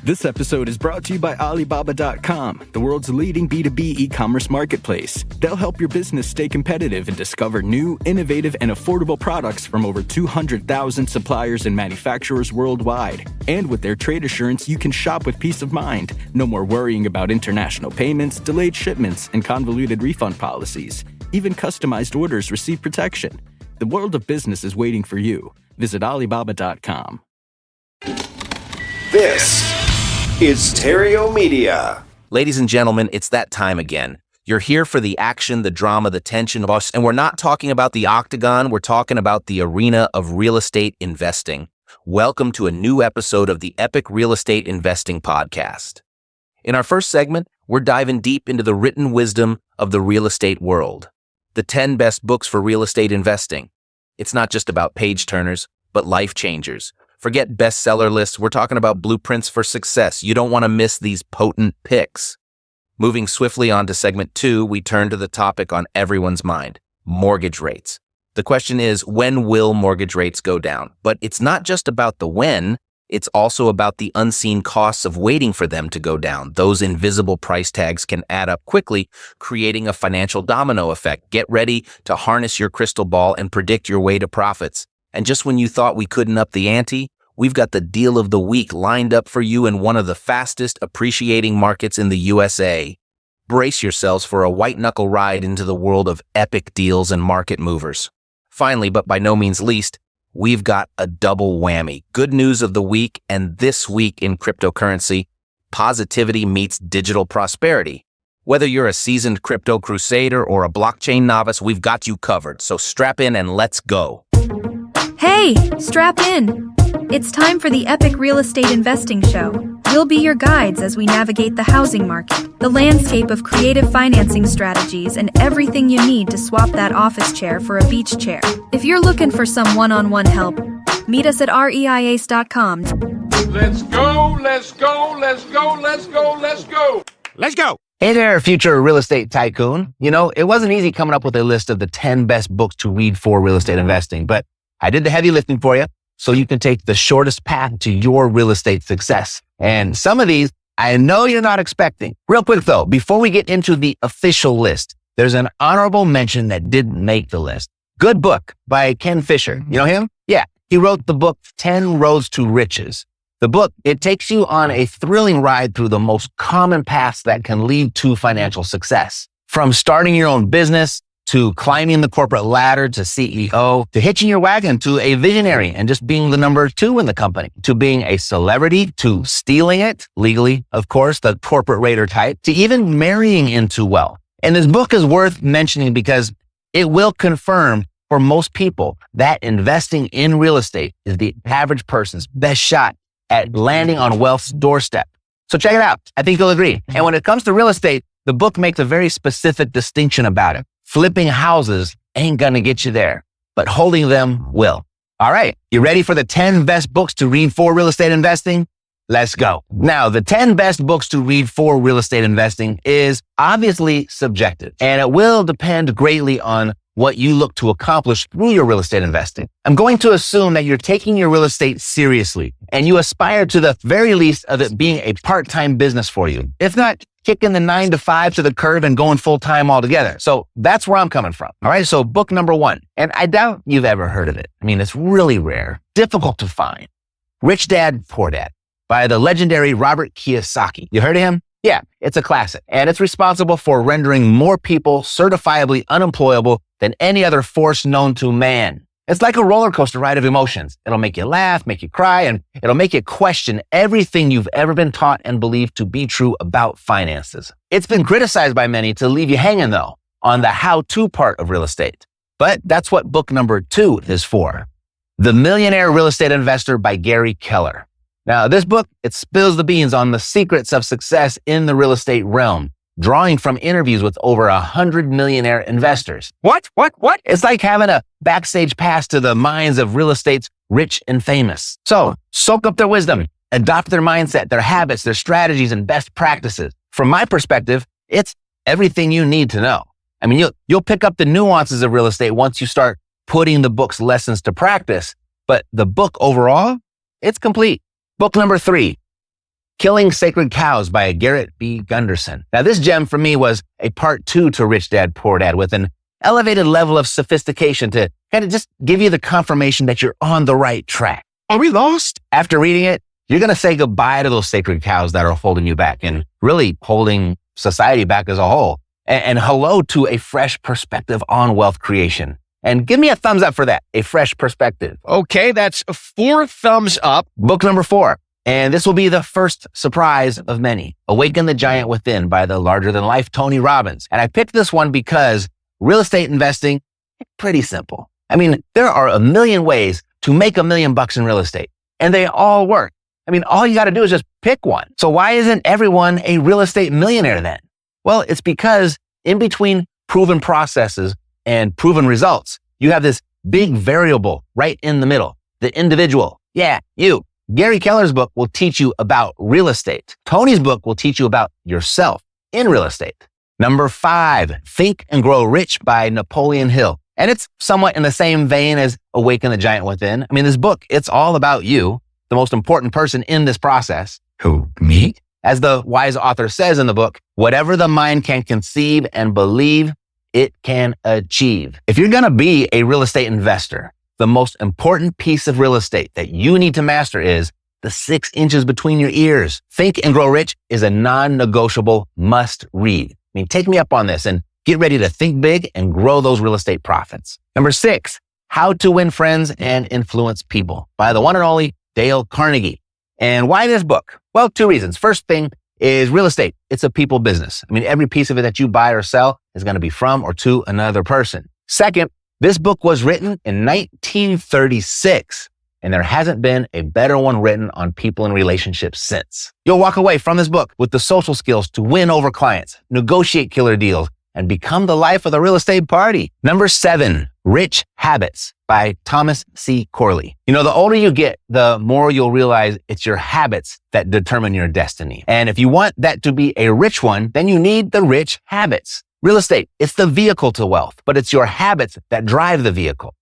This episode is brought to you by Alibaba.com, the world's leading B2B e-commerce marketplace. They'll help your business stay competitive and discover new, innovative, and affordable products from over 200,000 suppliers and manufacturers worldwide. And with their trade assurance, you can shop with peace of mind. No more worrying about international payments, delayed shipments, and convoluted refund policies. Even customized orders receive protection. The world of business is waiting for you. Visit Alibaba.com. This is Theriault Media. Ladies and gentlemen, it's that time again. You're here for the action, the drama, the tension of us, and we're not talking about the octagon, we're talking about the arena of real estate investing. Welcome to a new episode of the Epic Real Estate Investing Podcast. In our first segment, we're diving deep into the written wisdom of the real estate world. The 10 best books for real estate investing. It's not just about page turners, but life changers. Forget bestseller lists, we're talking about blueprints for success. You don't want to miss these potent picks. Moving swiftly on to segment 2, we turn to the topic on everyone's mind, mortgage rates. The question is, when will mortgage rates go down? But it's not just about the when, it's also about the unseen costs of waiting for them to go down. Those invisible price tags can add up quickly, creating a financial domino effect. Get ready to harness your crystal ball and predict your way to profits. And just when you thought we couldn't up the ante, we've got the deal of the week lined up for you in one of the fastest appreciating markets in the USA. Brace yourselves for a white-knuckle ride into the world of epic deals and market movers. Finally, but by no means least, we've got a double whammy. Good news of the week, and this week in cryptocurrency, positivity meets digital prosperity. Whether you're a seasoned crypto crusader or a blockchain novice, we've got you covered. So strap in and let's go. Hey, strap in. It's time for the Epic Real Estate Investing Show. We'll be your guides as we navigate the housing market, the landscape of creative financing strategies, and everything you need to swap that office chair for a beach chair. If you're looking for some one-on-one help, meet us at reiace.com. Let's go, let's go, let's go, let's go, let's go. Let's go. Hey there, future real estate tycoon. You know, it wasn't easy coming up with a list of the 10 best books to read for real estate investing, but I did the heavy lifting for you so you can take the shortest path to your real estate success. And some of these, I know you're not expecting. Real quick though, before we get into the official list, there's an honorable mention that didn't make the list. Good book by Ken Fisher. You know him? Yeah. He wrote the book 10 Roads to Riches. The book, it takes you on a thrilling ride through the most common paths that can lead to financial success. From starting your own business, to climbing the corporate ladder to CEO, to hitching your wagon to a visionary and just being the number 2 in the company, to being a celebrity, to stealing it, legally, of course, the corporate raider type, to even marrying into wealth. And this book is worth mentioning because it will confirm for most people that investing in real estate is the average person's best shot at landing on wealth's doorstep. So check it out. I think you'll agree. And when it comes to real estate, the book makes a very specific distinction about it. Flipping houses ain't gonna get you there, but holding them will. All right, you ready for the 10 best books to read for real estate investing? Let's go. Now, the 10 best books to read for real estate investing is obviously subjective, and it will depend greatly on what you look to accomplish through your real estate investing. I'm going to assume that you're taking your real estate seriously, and you aspire to the very least of it being a part-time business for you. If not, kicking the 9 to 5 to the curb and going full-time altogether. So that's where I'm coming from. All right. So book number 1, and I doubt you've ever heard of it. I mean, it's really rare, difficult to find. Rich Dad, Poor Dad by the legendary Robert Kiyosaki. You heard of him? Yeah, it's a classic, and it's responsible for rendering more people certifiably unemployable than any other force known to man. It's like a roller coaster ride of emotions. It'll make you laugh, make you cry, and it'll make you question everything you've ever been taught and believed to be true about finances. It's been criticized by many to leave you hanging, though, on the how-to part of real estate. But that's what book number 2 is for. The Millionaire Real Estate Investor by Gary Keller. Now, this book, it spills the beans on the secrets of success in the real estate realm, drawing from interviews with over 100 millionaire investors. What? It's like having a backstage pass to the minds of real estate's rich and famous. So, soak up their wisdom, adopt their mindset, their habits, their strategies, and best practices. From my perspective, it's everything you need to know. I mean, you'll pick up the nuances of real estate once you start putting the book's lessons to practice, but the book overall, it's complete. Book number 3, Killing Sacred Cows by Garrett B. Gunderson. Now, this gem for me was a part 2 to Rich Dad, Poor Dad with an elevated level of sophistication to kind of just give you the confirmation that you're on the right track. Are we lost? After reading it, you're going to say goodbye to those sacred cows that are holding you back and really holding society back as a whole. And hello to a fresh perspective on wealth creation. And give me a thumbs up for that, a fresh perspective. Okay, that's 4 thumbs up. Book number 4. And this will be the first surprise of many. Awaken the Giant Within by the larger-than-life Tony Robbins. And I picked this one because real estate investing, it's pretty simple. I mean, there are a million ways to make $1 million in real estate, and they all work. I mean, all you got to do is just pick one. So why isn't everyone a real estate millionaire then? Well, it's because in between proven processes and proven results, you have this big variable right in the middle, the individual. Yeah, you. Gary Keller's book will teach you about real estate. Tony's book will teach you about yourself in real estate. Number 5, Think and Grow Rich by Napoleon Hill. And it's somewhat in the same vein as Awaken the Giant Within. I mean, this book, it's all about you, the most important person in this process. Who, me? As the wise author says in the book, whatever the mind can conceive and believe, it can achieve. If you're going to be a real estate investor, the most important piece of real estate that you need to master is the 6 inches between your ears. Think and Grow Rich is a non-negotiable must read. I mean, take me up on this and get ready to think big and grow those real estate profits. Number 6, How to Win Friends and Influence People by the one and only Dale Carnegie. And why this book? Well, 2 reasons. First thing is real estate. It's a people business. I mean, every piece of it that you buy or sell is going to be from or to another person. Second, this book was written in 1936, and there hasn't been a better one written on people and relationships since. You'll walk away from this book with the social skills to win over clients, negotiate killer deals, and become the life of the real estate party. Number 7, Rich Habits by Thomas C. Corley. You know, the older you get, the more you'll realize it's your habits that determine your destiny. And if you want that to be a rich one, then you need the rich habits. Real estate, it's the vehicle to wealth, but it's your habits that drive the vehicle.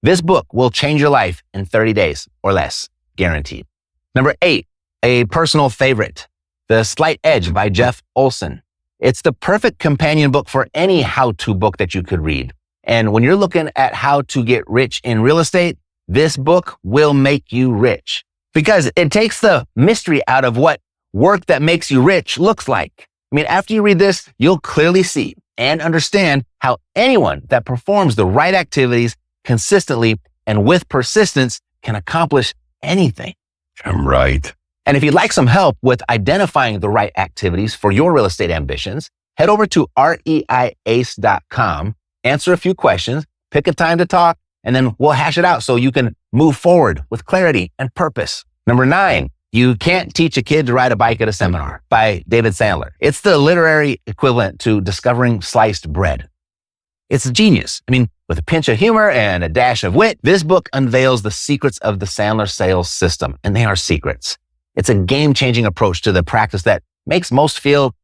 This book will change your life in 30 days or less, guaranteed. Number 8, a personal favorite, The Slight Edge by Jeff Olson. It's the perfect companion book for any how-to book that you could read. And when you're looking at how to get rich in real estate, this book will make you rich because it takes the mystery out of what work that makes you rich looks like. I mean, after you read this, you'll clearly see and understand how anyone that performs the right activities consistently and with persistence can accomplish anything. I'm right. And if you'd like some help with identifying the right activities for your real estate ambitions, head over to reiace.com, answer a few questions, pick a time to talk, and then we'll hash it out so you can move forward with clarity and purpose. Number 9, You Can't Teach a Kid to Ride a Bike at a Seminar by David Sandler. It's the literary equivalent to discovering sliced bread. It's a genius. I mean, with a pinch of humor and a dash of wit, this book unveils the secrets of the Sandler sales system, and they are secrets. It's a game-changing approach to the practice that makes most feel,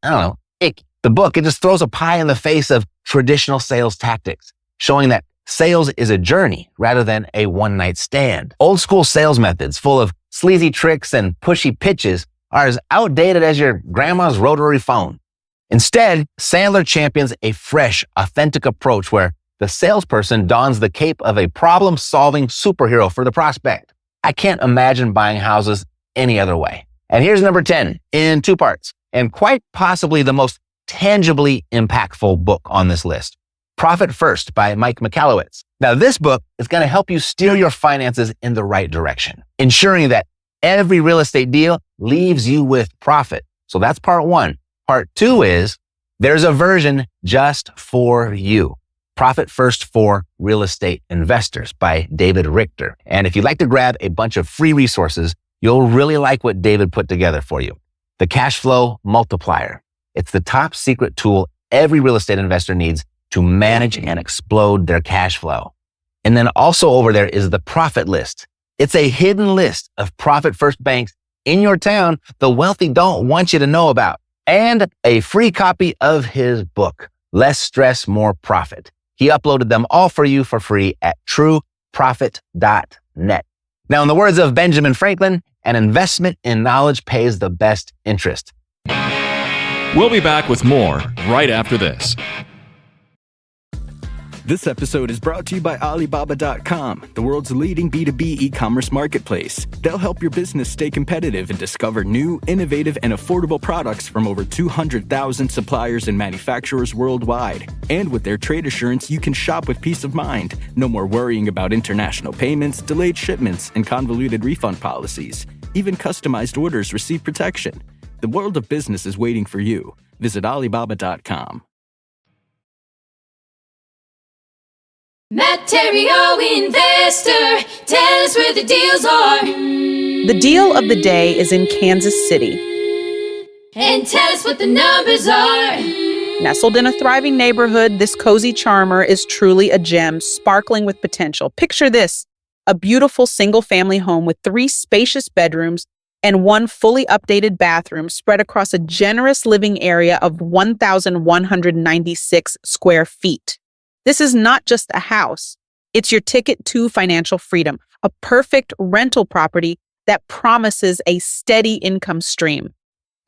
icky. The book, it just throws a pie in the face of traditional sales tactics, showing that sales is a journey rather than a one-night stand. Old school sales methods full of sleazy tricks and pushy pitches are as outdated as your grandma's rotary phone. Instead, Sandler champions a fresh, authentic approach where the salesperson dons the cape of a problem-solving superhero for the prospect. I can't imagine buying houses any other way. And here's number 10 in 2 parts, and quite possibly the most tangibly impactful book on this list. Profit First by Mike Michalowicz. Now, this book is going to help you steer your finances in the right direction, ensuring that every real estate deal leaves you with profit. So that's part 1. Part 2 is there's a version just for you. Profit First for Real Estate Investors by David Richter. And if you'd like to grab a bunch of free resources, you'll really like what David put together for you. The Cash Flow Multiplier. It's the top secret tool every real estate investor needs to manage and explode their cash flow. And then also over there is the Profit List. It's a hidden list of Profit First banks in your town the wealthy don't want you to know about. And a free copy of his book, Less Stress, More Profit. He uploaded them all for you for free at trueprofit.net. Now, in the words of Benjamin Franklin, An investment in knowledge pays the best interest. We'll be back with more right after this. This episode is brought to you by Alibaba.com, the world's leading B2B e-commerce marketplace. They'll help your business stay competitive and discover new, innovative, and affordable products from over 200,000 suppliers and manufacturers worldwide. And with their trade assurance, you can shop with peace of mind. No more worrying about international payments, delayed shipments, and convoluted refund policies. Even customized orders receive protection. The world of business is waiting for you. Visit Alibaba.com. Matt Theriault, investor, tell us where the deals are. The deal of the day is in Kansas City. And tell us what the numbers are. Nestled in a thriving neighborhood, this cozy charmer is truly a gem, sparkling with potential. Picture this, a beautiful single-family home with 3 spacious bedrooms and 1 fully updated bathroom spread across a generous living area of 1,196 square feet. This is not just a house. It's your ticket to financial freedom, a perfect rental property that promises a steady income stream.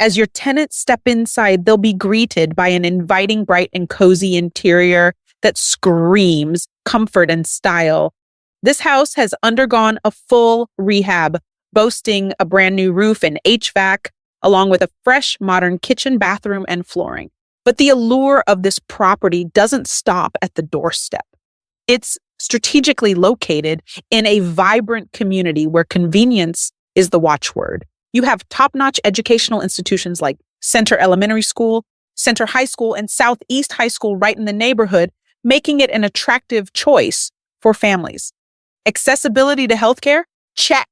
As your tenants step inside, they'll be greeted by an inviting, bright, and cozy interior that screams comfort and style. This house has undergone a full rehab, boasting a brand new roof and HVAC, along with a fresh, modern kitchen, bathroom, and flooring. But the allure of this property doesn't stop at the doorstep. It's strategically located in a vibrant community where convenience is the watchword. You have top-notch educational institutions like Center Elementary School, Center High School, and Southeast High School right in the neighborhood, making it an attractive choice for families. Accessibility to healthcare? Check.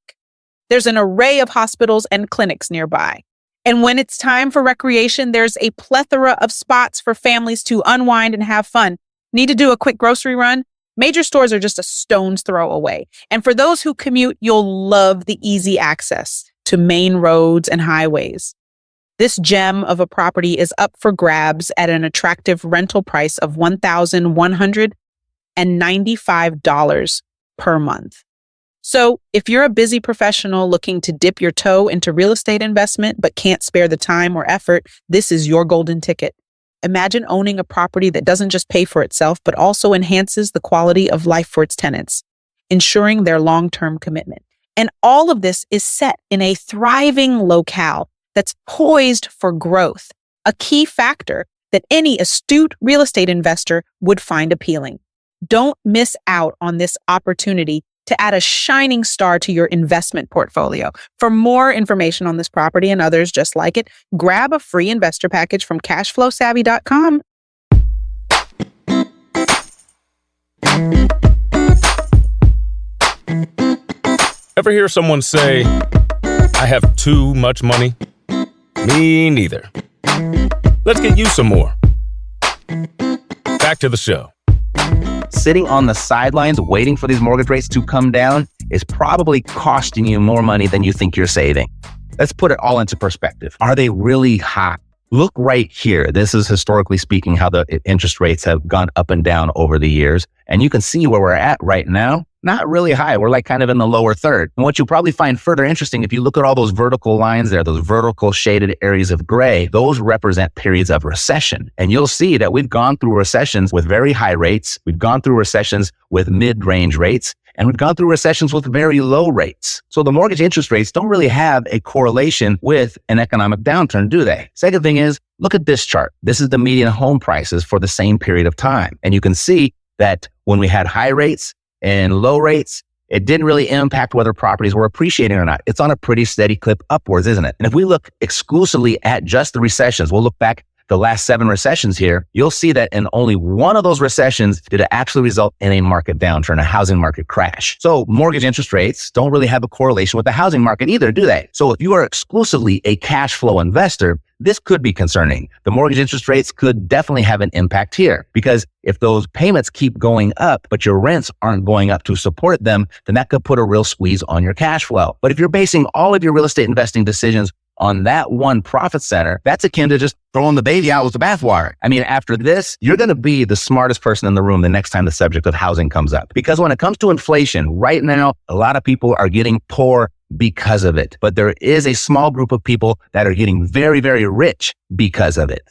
There's an array of hospitals and clinics nearby. And when it's time for recreation, there's a plethora of spots for families to unwind and have fun. Need to do a quick grocery run? Major stores are just a stone's throw away. And for those who commute, you'll love the easy access to main roads and highways. This gem of a property is up for grabs at an attractive rental price of $1,195 per month. So if you're a busy professional looking to dip your toe into real estate investment but can't spare the time or effort, this is your golden ticket. Imagine owning a property that doesn't just pay for itself, but also enhances the quality of life for its tenants, ensuring their long-term commitment. And all of this is set in a thriving locale that's poised for growth, a key factor that any astute real estate investor would find appealing. Don't miss out on this opportunity to add a shining star to your investment portfolio. For more information on this property and others just like it, grab a free investor package from cashflowsavvy.com. Ever hear someone say, I have too much money? Me neither. Let's get you some more. Back to the show. Sitting on the sidelines waiting for these mortgage rates to come down is probably costing you more money than you think you're saving. Let's put it all into perspective. Are they really high? Look right here. This is historically speaking how the interest rates have gone up and down over the years. And you can see where we're at right now. Not really high. We're like kind of in the lower third. And what you'll probably find further interesting, if you look at all those vertical lines there, those vertical shaded areas of gray, those represent periods of recession. And you'll see that we've gone through recessions with very high rates. We've gone through recessions with mid-range rates. And we've gone through recessions with very low rates. So the mortgage interest rates don't really have a correlation with an economic downturn, do they? Second thing is, look at this chart. This is the median home prices for the same period of time. And you can see that when we had high rates and low rates, it didn't really impact whether properties were appreciating or not. It's on a pretty steady clip upwards, isn't it? And if we look exclusively at just the recessions, we'll look back the last 7 recessions here, you'll see that in only one of those recessions did it actually result in a market downturn, a housing market crash. So mortgage interest rates don't really have a correlation with the housing market either, do they? So if you are exclusively a cash flow investor, this could be concerning. The mortgage interest rates could definitely have an impact here, because if those payments keep going up, but your rents aren't going up to support them, then that could put a real squeeze on your cash flow. But if you're basing all of your real estate investing decisions on that one profit center, that's akin to just throwing the baby out with the bathwater. I mean, after this, you're going to be the smartest person in the room the next time the subject of housing comes up. Because when it comes to inflation, right now, a lot of people are getting poor because of it. But there is a small group of people that are getting very, very rich because of it.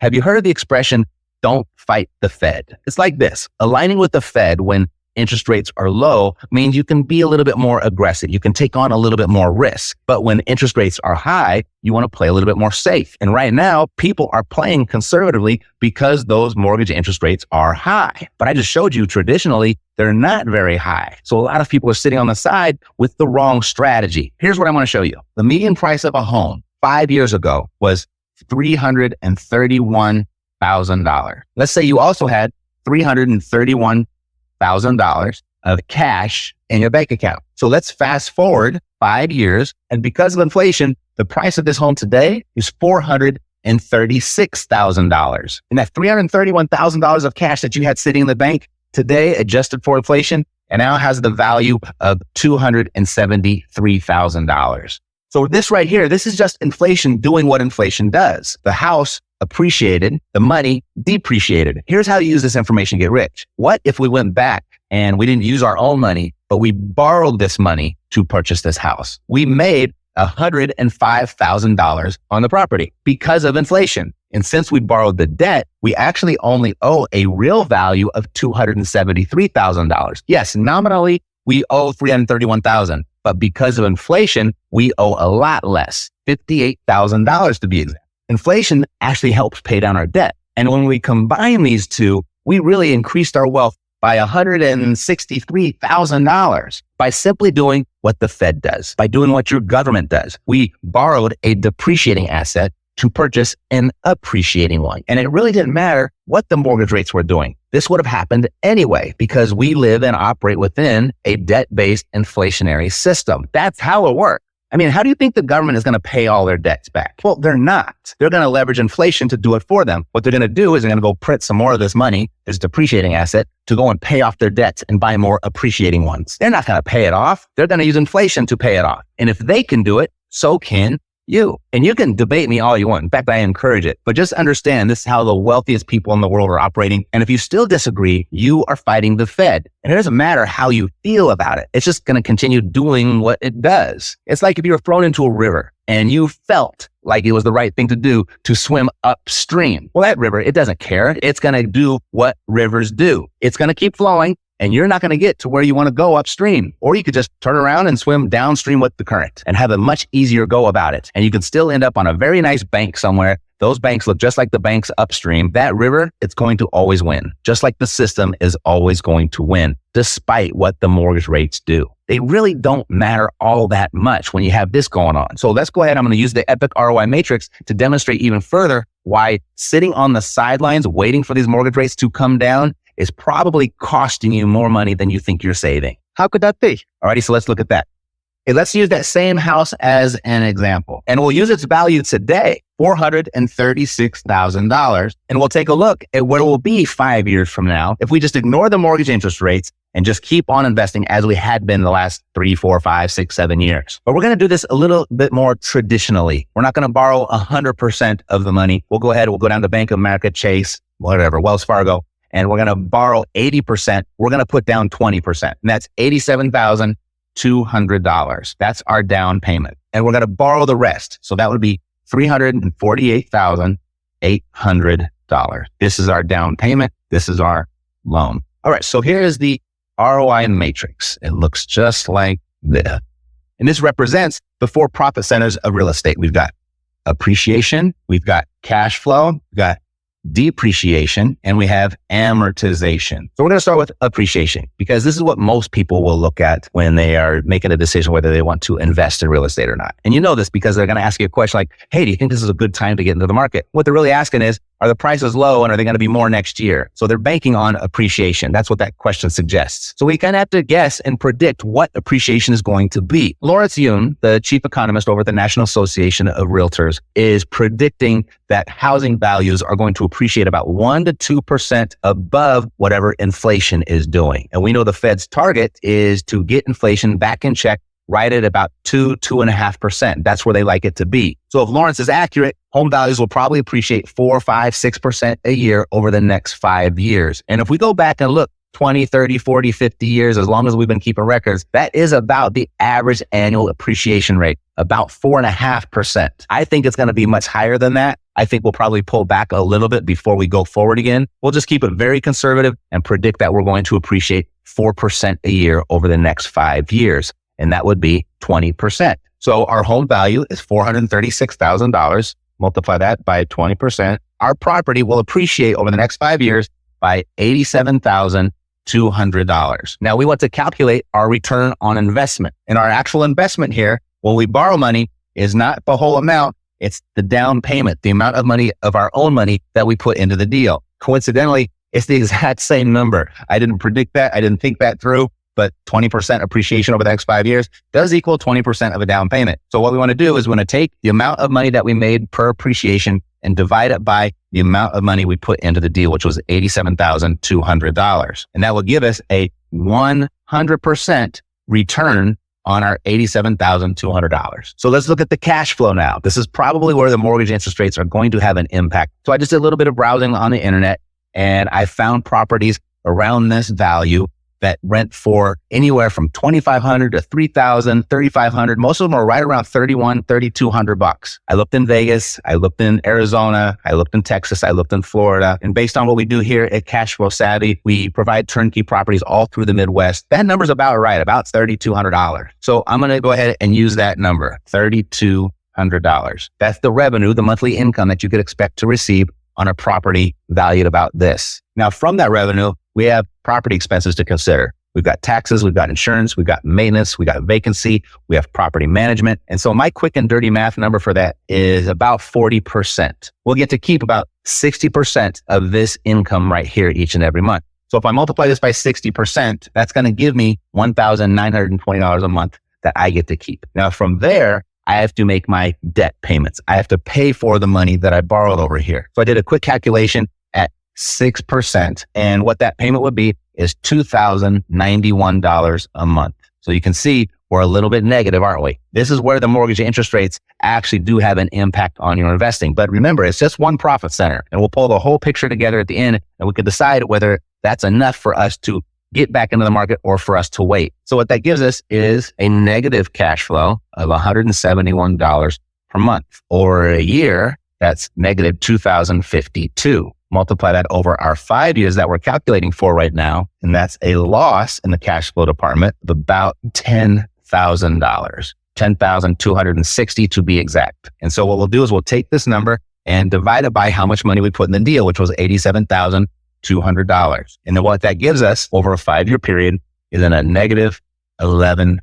Have you heard of the expression, don't fight the Fed? It's like this. Aligning with the Fed when interest rates are low means you can be a little bit more aggressive. You can take on a little bit more risk. But when interest rates are high, you want to play a little bit more safe. And right now, people are playing conservatively because those mortgage interest rates are high. But I just showed you traditionally, they're not very high. So a lot of people are sitting on the side with the wrong strategy. Here's what I want to show you. The median price of a home 5 years ago was $331,000. Let's say you also had $331,000 of cash in your bank account. So let's fast forward 5 years. And because of inflation, the price of this home today is $436,000. And that $331,000 of cash that you had sitting in the bank today, adjusted for inflation, and now has the value of $273,000. So this right here, this is just inflation doing what inflation does. The house appreciated, the money depreciated. Here's how you use this information to get rich. What if we went back and we didn't use our own money, but we borrowed this money to purchase this house? We made $105,000 on the property because of inflation. And since we borrowed the debt, we actually only owe a real value of $273,000. Yes, nominally, we owe $331,000. But because of inflation, we owe a lot less, $58,000 to be exact. Inflation actually helps pay down our debt. And when we combine these two, we really increased our wealth by $163,000 by simply doing what the Fed does, by doing what your government does. We borrowed a depreciating asset to purchase an appreciating one. And it really didn't matter what the mortgage rates were doing. This would have happened anyway, because we live and operate within a debt-based inflationary system. That's how it works. I mean, how do you think the government is going to pay all their debts back? Well, they're not. They're going to leverage inflation to do it for them. What they're going to do is they're going to go print some more of this money, this depreciating asset, to go and pay off their debts and buy more appreciating ones. They're not going to pay it off. They're going to use inflation to pay it off. And if they can do it, so can you. And you can debate me all you want. In fact, I encourage it. But just understand this is how the wealthiest people in the world are operating. And if you still disagree, you are fighting the Fed. And it doesn't matter how you feel about it. It's just going to continue doing what it does. It's like if you were thrown into a river and you felt like it was the right thing to do to swim upstream. Well, that river, it doesn't care. It's going to do what rivers do. It's going to keep flowing. And you're not going to get to where you want to go upstream. Or you could just turn around and swim downstream with the current and have a much easier go about it. And you can still end up on a very nice bank somewhere. Those banks look just like the banks upstream. That river, it's going to always win. Just like the system is always going to win, despite what the mortgage rates do. They really don't matter all that much when you have this going on. So let's go ahead. I'm going to use the EPIC ROI matrix to demonstrate even further why sitting on the sidelines waiting for these mortgage rates to come down is probably costing you more money than you think you're saving. How could that be? Alrighty, so let's look at that. Okay, let's use that same house as an example. And we'll use its value today, $436,000. And we'll take a look at what it will be 5 years from now if we just ignore the mortgage interest rates and just keep on investing as we had been the last 3, 4, 5, 6, 7 years. But we're going to do this a little bit more traditionally. We're not going to borrow 100% of the money. We'll go ahead, we'll go down to Bank of America, Chase, whatever, Wells Fargo, and we're going to borrow 80%. We're going to put down 20%. And that's $87,200. That's our down payment. And we're going to borrow the rest. So that would be $348,800. This is our down payment. This is our loan. All right. So here is the ROI matrix. It looks just like this. And this represents the 4 profit centers of real estate. We've got appreciation. We've got cash flow. We've got depreciation, and we have amortization. So we're going to start with appreciation because this is what most people will look at when they are making a decision whether they want to invest in real estate or not. And you know this because they're going to ask you a question like, hey, do you think this is a good time to get into the market? What they're really asking is, are the prices low and are they going to be more next year? So they're banking on appreciation. That's what that question suggests. So we kind of have to guess and predict what appreciation is going to be. Lawrence Yun, the chief economist over at the National Association of Realtors, is predicting that housing values are going to appreciate about 1 to 2% above whatever inflation is doing. And we know the Fed's target is to get inflation back in check right at about 2.5%. That's where they like it to be. So if Lawrence is accurate, home values will probably appreciate 4, 5, 6% a year over the next 5 years. And if we go back and look, 20, 30, 40, 50 years, as long as we've been keeping records, that is about the average annual appreciation rate, about 4.5%. I think it's going to be much higher than that. I think we'll probably pull back a little bit before we go forward again. We'll just keep it very conservative and predict that we're going to appreciate 4% a year over the next 5 years. And that would be 20%. So our home value is $436,000. Multiply that by 20%. Our property will appreciate over the next 5 years by $87,200. Now we want to calculate our return on investment. And our actual investment here, when we borrow money, is not the whole amount. It's the down payment, the amount of money of our own money that we put into the deal. Coincidentally, it's the exact same number. I didn't predict that. I didn't think that through, but 20% appreciation over the next 5 years does equal 20% of a down payment. So what we want to do is we want to take the amount of money that we made per appreciation and divide it by the amount of money we put into the deal, which was $87,200. And that will give us a 100% return on our $87,200. So let's look at the cash flow now. This is probably where the mortgage interest rates are going to have an impact. So I just did a little bit of browsing on the internet and I found properties around this value that rent for anywhere from $2,500 to $3,000, $3,500. Most of them are right around $3,100, $3,200. I looked in Vegas, I looked in Arizona, I looked in Texas, I looked in Florida. And based on what we do here at Cash Flow Savvy, we provide turnkey properties all through the Midwest. That number's about right, about $3,200. So I'm going to go ahead and use that number, $3,200. That's the revenue, the monthly income that you could expect to receive on a property valued about this. Now, from that revenue, we have property expenses to consider. We've got taxes, we've got insurance, we've got maintenance, we got vacancy, we have property management. And so my quick and dirty math number for that is about 40%. We'll get to keep about 60% of this income right here each and every month. So if I multiply this by 60%, that's going to give me $1,920 a month that I get to keep. Now from there, I have to make my debt payments. I have to pay for the money that I borrowed over here. So I did a quick calculation at 6%. And what that payment would be is $2,091 a month. So you can see we're a little bit negative, aren't we? This is where the mortgage interest rates actually do have an impact on your investing. But remember, it's just one profit center. And we'll pull the whole picture together at the end and we can decide whether that's enough for us to get back into the market or for us to wait. So what that gives us is a negative cash flow of $171 per month. Over a year, that's negative $2,052. Multiply that over our 5 years that we're calculating for right now, and that's a loss in the cash flow department of about $10,000, $10,260 to be exact. And so what we'll do is we'll take this number and divide it by how much money we put in the deal, which was $87,200. And then what that gives us over a 5-year period is in a negative 11%.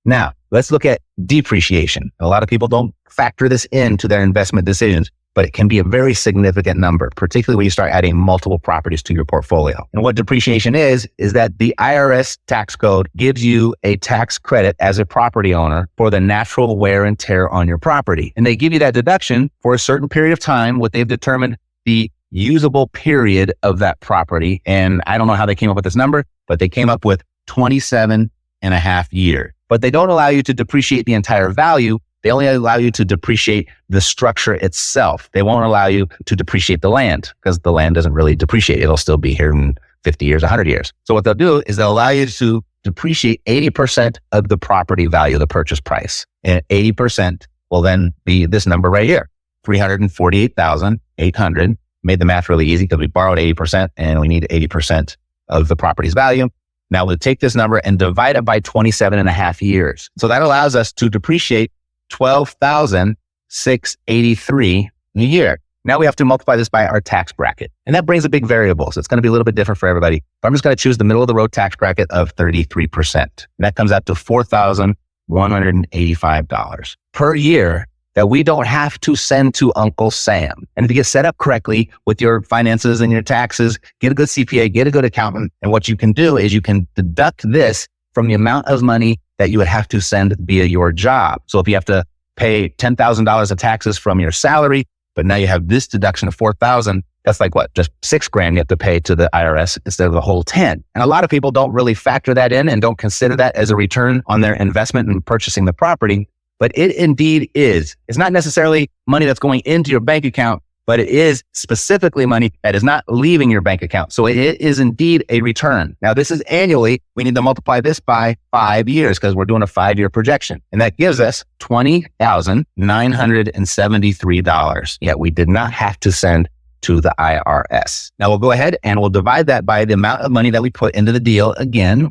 Now, let's look at depreciation. A lot of people don't factor this into their investment decisions, but it can be a very significant number, particularly when you start adding multiple properties to your portfolio. And what depreciation is that the IRS tax code gives you a tax credit as a property owner for the natural wear and tear on your property. And they give you that deduction for a certain period of time, what they've determined the usable period of that property. And I don't know how they came up with this number, but they came up with 27.5 years. But they don't allow you to depreciate the entire value. They only allow you to depreciate the structure itself. They won't allow you to depreciate the land because the land doesn't really depreciate. It'll still be here in 50 years, 100 years. So what they'll do is they'll allow you to depreciate 80% of the property value, the purchase price. And 80% will then be this number right here, $348,800. Made the math really easy because we borrowed 80% and we need 80% of the property's value. Now we'll take this number and divide it by 27.5 years. So that allows us to depreciate $12,683 a year. Now we have to multiply this by our tax bracket. And that brings a big variable. So it's going to be a little bit different for everybody. But I'm just going to choose the middle of the road tax bracket of 33%. And that comes out to $4,185 per year that we don't have to send to Uncle Sam. And if you get set up correctly with your finances and your taxes, get a good CPA, get a good accountant. And what you can do is you can deduct this from the amount of money that you would have to send via your job. So if you have to pay $10,000 of taxes from your salary, but now you have this deduction of $4,000, that's like what? Just $6,000 you have to pay to the IRS instead of the whole 10. And a lot of people don't really factor that in and don't consider that as a return on their investment in purchasing the property. But it indeed is. It's not necessarily money that's going into your bank account, but it is specifically money that is not leaving your bank account. So it is indeed a return. Now, this is annually. We need to multiply this by 5 years because we're doing a 5-year projection. And that gives us $20,973. Yet we did not have to send to the IRS. Now we'll go ahead and we'll divide that by the amount of money that we put into the deal. Again,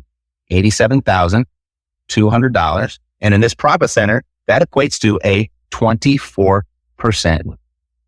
$87,200. And in this profit center, that equates to a 24%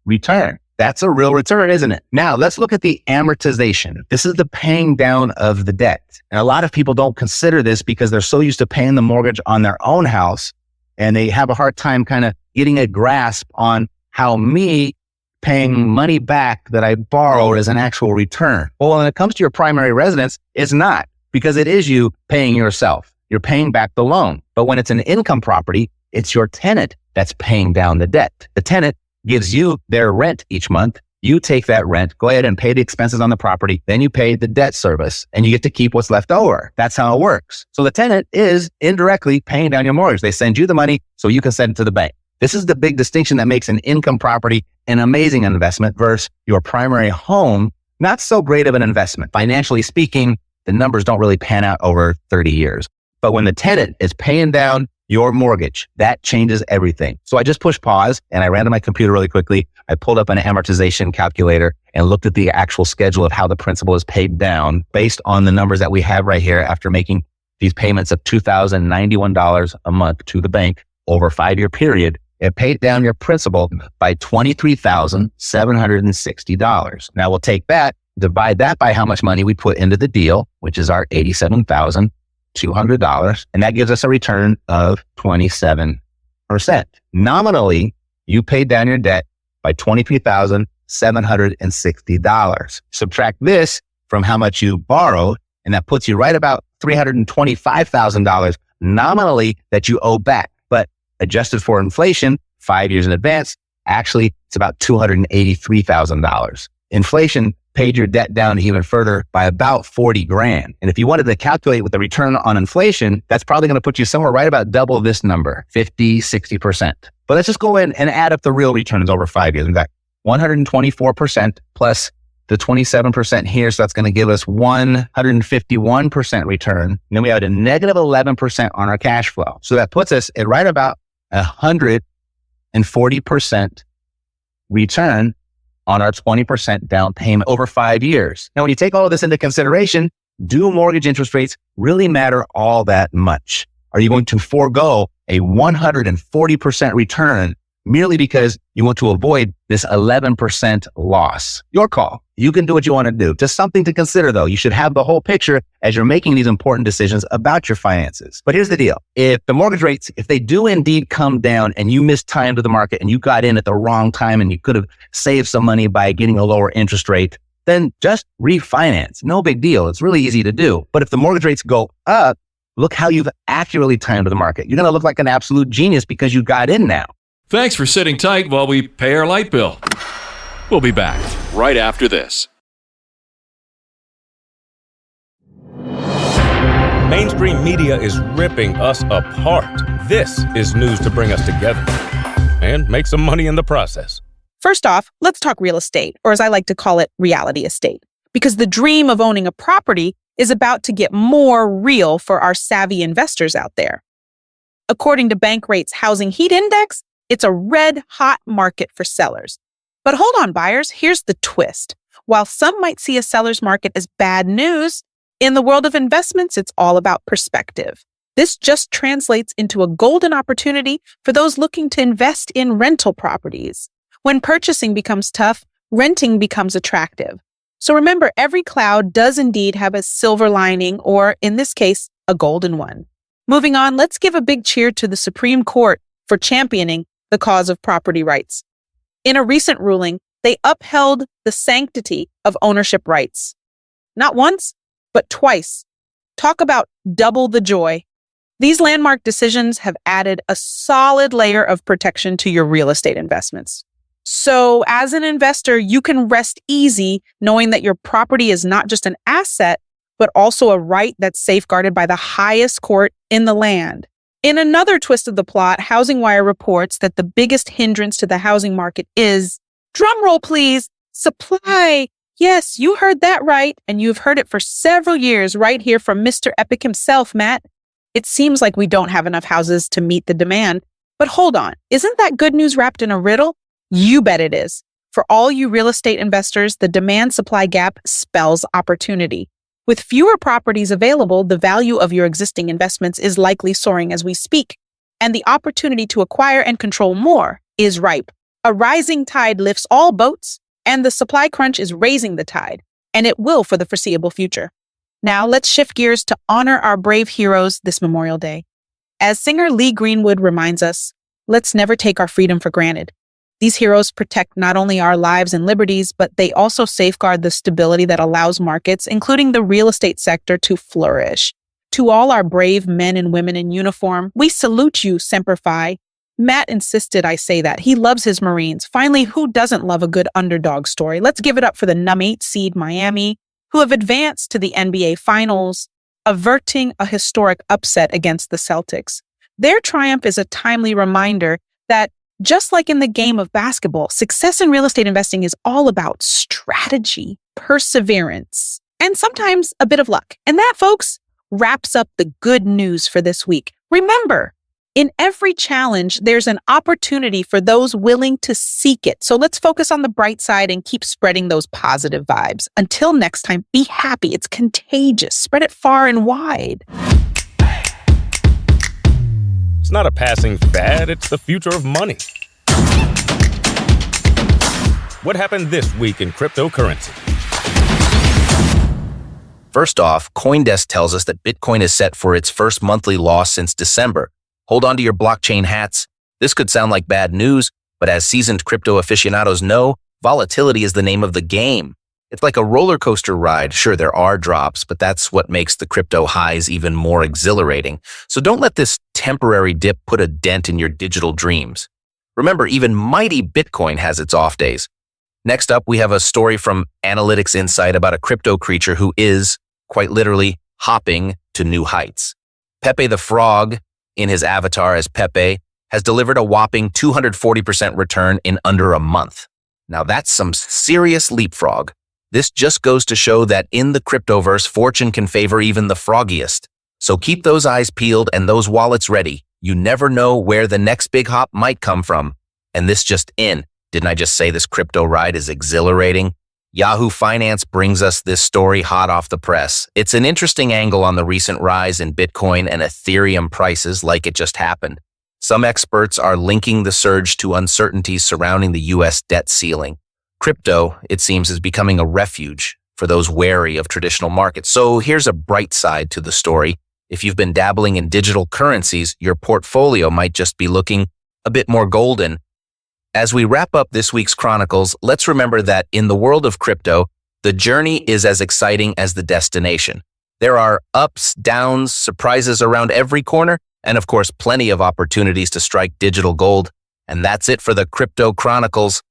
return. That's a real return, isn't it? Now let's look at the amortization. This is the paying down of the debt. And a lot of people don't consider this because they're so used to paying the mortgage on their own house, and they have a hard time kind of getting a grasp on how me paying money back that I borrowed is an actual return. Well, when it comes to your primary residence, it's not, because it is you paying yourself. You're paying back the loan. But when it's an income property, it's your tenant that's paying down the debt. The tenant gives you their rent each month. You take that rent, go ahead and pay the expenses on the property. Then you pay the debt service and you get to keep what's left over. That's how it works. So the tenant is indirectly paying down your mortgage. They send you the money so you can send it to the bank. This is the big distinction that makes an income property an amazing investment versus your primary home, not so great of an investment. Financially speaking, the numbers don't really pan out over 30 years. But when the tenant is paying down your mortgage, that changes everything. So I just pushed pause and I ran to my computer really quickly. I pulled up an amortization calculator and looked at the actual schedule of how the principal is paid down based on the numbers that we have right here after making these payments of $2,091 a month to the bank over a 5-year period. It paid down your principal by $23,760. Now we'll take that, divide that by how much money we put into the deal, which is our $87,200, and that gives us a return of 27%. Nominally, you paid down your debt by $23,760. Subtract this from how much you borrowed, and that puts you right about $325,000 nominally that you owe back. But adjusted for inflation, 5 years in advance, actually, it's about $283,000. Inflation paid your debt down even further by about 40 grand. And if you wanted to calculate with the return on inflation, that's probably going to put you somewhere right about double this number, 50-60%. But let's just go in and add up the real returns over 5 years. We got 124% plus the 27% here. So that's going to give us 151% return. And then we had a negative 11% on our cash flow. So that puts us at right about 140% return on our 20% down payment over 5 years. Now, when you take all of this into consideration, do mortgage interest rates really matter all that much? Are you going to forego a 140% return merely because you want to avoid this 11% loss? Your call. You can do what you want to do. Just something to consider, though. You should have the whole picture as you're making these important decisions about your finances. But here's the deal. If the mortgage rates, if they do indeed come down and you mistimed the market and you got in at the wrong time and you could have saved some money by getting a lower interest rate, then just refinance. No big deal. It's really easy to do. But if the mortgage rates go up, look how you've accurately timed the market. You're going to look like an absolute genius because you got in now. Thanks for sitting tight while we pay our light bill. We'll be back right after this. Mainstream media is ripping us apart. This is news to bring us together and make some money in the process. First off, let's talk real estate, or as I like to call it, reality estate. Because the dream of owning a property is about to get more real for our savvy investors out there. According to Bankrate's Housing Heat Index, it's a red-hot market for sellers. But hold on, buyers, here's the twist. While some might see a seller's market as bad news, in the world of investments, it's all about perspective. This just translates into a golden opportunity for those looking to invest in rental properties. When purchasing becomes tough, renting becomes attractive. So remember, every cloud does indeed have a silver lining, or in this case, a golden one. Moving on, let's give a big cheer to the Supreme Court for championing the cause of property rights. In a recent ruling, they upheld the sanctity of ownership rights. Not once, but twice. Talk about double the joy. These landmark decisions have added a solid layer of protection to your real estate investments. So as an investor, you can rest easy knowing that your property is not just an asset, but also a right that's safeguarded by the highest court in the land. In another twist of the plot, Housing Wire reports that the biggest hindrance to the housing market is Drum roll, please. Supply. Yes, you heard that right. And you've heard it for several years right here from Mr. Epic himself, Matt. It seems like we don't have enough houses to meet the demand. But hold on. Isn't that good news wrapped in a riddle? You bet it is. For all you real estate investors, the demand-supply gap spells opportunity. With fewer properties available, the value of your existing investments is likely soaring as we speak, and the opportunity to acquire and control more is ripe. A rising tide lifts all boats, and the supply crunch is raising the tide, and it will for the foreseeable future. Now, let's shift gears to honor our brave heroes this Memorial Day. As singer Lee Greenwood reminds us, let's never take our freedom for granted. These heroes protect not only our lives and liberties, but they also safeguard the stability that allows markets, including the real estate sector, to flourish. To all our brave men and women in uniform, we salute you, Semper Fi. Matt insisted I say that. He loves his Marines. Finally, who doesn't love a good underdog story? Let's give it up for the #8 seed Miami, who have advanced to the NBA Finals, averting a historic upset against the Celtics. Their triumph is a timely reminder that just like in the game of basketball, success in real estate investing is all about strategy, perseverance, and sometimes a bit of luck. And that, folks, wraps up the good news for this week. Remember, in every challenge, there's an opportunity for those willing to seek it. So let's focus on the bright side and keep spreading those positive vibes. Until next time, be happy. It's contagious. Spread it far and wide. It's not a passing fad, it's the future of money. What happened this week in cryptocurrency? First off, CoinDesk tells us that Bitcoin is set for its first monthly loss since December. Hold on to your blockchain hats. This could sound like bad news, but as seasoned crypto aficionados know, volatility is the name of the game. It's like a roller coaster ride. Sure, there are drops, but that's what makes the crypto highs even more exhilarating. So don't let this temporary dip put a dent in your digital dreams. Remember, even mighty Bitcoin has its off days. Next up, we have a story from Analytics Insight about a crypto creature who is, quite literally, hopping to new heights. Pepe the Frog, in his avatar as Pepe, has delivered a whopping 240% return in under a month. Now that's some serious leapfrog. This just goes to show that in the cryptoverse, fortune can favor even the froggiest. So keep those eyes peeled and those wallets ready. You never know where the next big hop might come from. And this just in. Didn't I just say this crypto ride is exhilarating? Yahoo Finance brings us this story hot off the press. It's an interesting angle on the recent rise in Bitcoin and Ethereum prices like it just happened. Some experts are linking the surge to uncertainties surrounding the U.S. debt ceiling. Crypto, it seems, is becoming a refuge for those wary of traditional markets. So here's a bright side to the story. If you've been dabbling in digital currencies, your portfolio might just be looking a bit more golden. As we wrap up this week's Chronicles, let's remember that in the world of crypto, the journey is as exciting as the destination. There are ups, downs, surprises around every corner, and of course, plenty of opportunities to strike digital gold. And that's it for the Crypto Chronicles.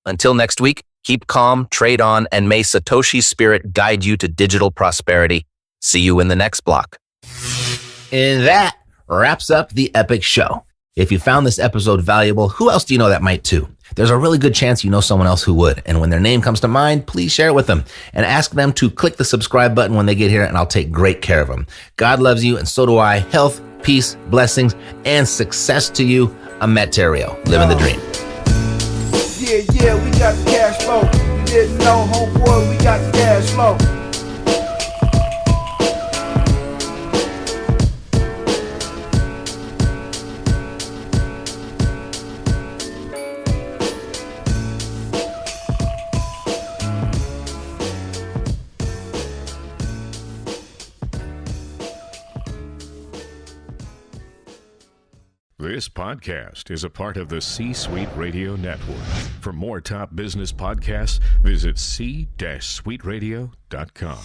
Until next week, keep calm, trade on, and may Satoshi's spirit guide you to digital prosperity. See you in the next block. And that wraps up the Epic Show. If you found this episode valuable, who else do you know that might too? There's a really good chance you know someone else who would. And when their name comes to mind, please share it with them and ask them to click the subscribe button when they get here, and I'll take great care of them. God loves you, and so do I. Health, peace, blessings, and success to you. I'm Matt Theriault, living the dream. Yeah, we got the cash flow. You didn't know, homeboy, we got the cash flow. This podcast is a part of the C-Suite Radio Network. For more top business podcasts, visit c-suiteradio.com.